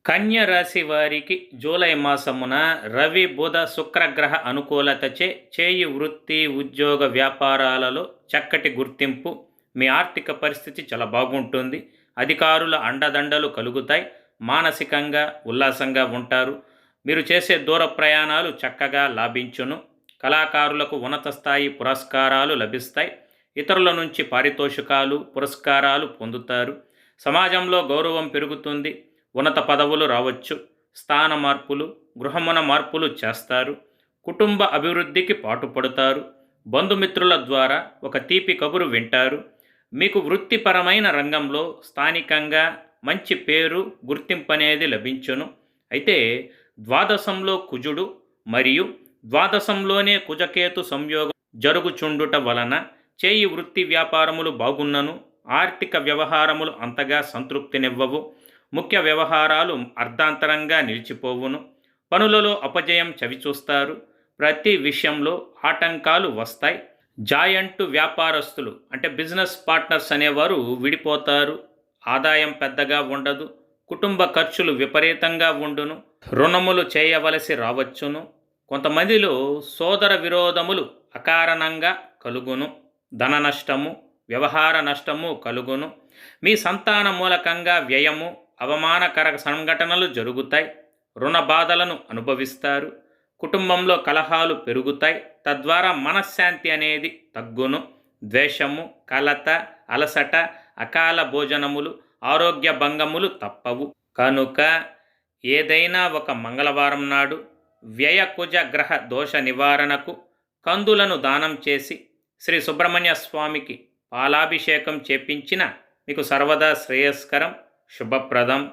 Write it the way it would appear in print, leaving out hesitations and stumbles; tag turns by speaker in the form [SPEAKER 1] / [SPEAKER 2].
[SPEAKER 1] కన్య రాశి వారికి జూలై మాసమున రవి బుధ శుక్రగ్రహ అనుకూలతచే చేయి వృత్తి ఉద్యోగ వ్యాపారాలలో చక్కటి గుర్తింపు, మీ ఆర్థిక పరిస్థితి చాలా బాగుంటుంది. అధికారుల అండదండలు కలుగుతాయి. మానసికంగా ఉల్లాసంగా ఉంటారు. మీరు చేసే దూర ప్రయాణాలు చక్కగా లాభించును. కళాకారులకు ఉన్నత స్థాయి పురస్కారాలు లభిస్తాయి. ఇతరుల నుంచి పారితోషికాలు పురస్కారాలు పొందుతారు. సమాజంలో గౌరవం పెరుగుతుంది. ఉన్నత పదవులు రావచ్చు. స్థాన మార్పులు, గృహమున మార్పులు చేస్తారు. కుటుంబ అభివృద్ధికి పాటుపడతారు. బంధుమిత్రుల ద్వారా ఒక తీపి కబురు వింటారు. మీకు వృత్తిపరమైన రంగంలో స్థానికంగా మంచి పేరు గుర్తింపు అనేది లభించును. అయితే ద్వాదశంలో కుజుడు మరియు ద్వాదశంలోనే కుజకేతు సంయోగం జరుగుచుండుట వలన చేయి వృత్తి వ్యాపారములు బాగున్నను. ఆర్థిక వ్యవహారములు అంతగా సంతృప్తినివ్వవు. ముఖ్య వ్యవహారాలు అర్ధాంతరంగా నిలిచిపోవును. పనులలో అపజయం చవిచూస్తారు. ప్రతి విషయంలో ఆటంకాలు వస్తాయి. జాయింట్ వ్యాపారస్తులు అంటే బిజినెస్ పార్ట్నర్స్ అనేవారు విడిపోతారు. ఆదాయం పెద్దగా ఉండదు. కుటుంబ ఖర్చులు విపరీతంగా ఉండును. రుణములు చేయవలసి రావచ్చును. కొంతమందిలో సోదర విరోధములు అకారణంగా కలుగును. ధన నష్టము, వ్యవహార నష్టము కలుగును. మీ సంతాన మూలకంగా వ్యయము, అవమానకర సంఘటనలు జరుగుతాయి. రుణ బాధలను అనుభవిస్తారు. కుటుంబంలో కలహాలు పెరుగుతాయి. తద్వారా మనశ్శాంతి అనేది తగ్గును. ద్వేషము, కలత, అలసట, అకాల భోజనములు, ఆరోగ్య భంగములు తప్పవు. కనుక ఏదైనా ఒక మంగళవారం నాడు వ్యయకుజ గ్రహ దోష నివారణకు కందులను దానం చేసి శ్రీ సుబ్రహ్మణ్య స్వామికి పాలాభిషేకం చేపించిన మీకు సర్వదా శ్రేయస్కరం, శుభప్రదం.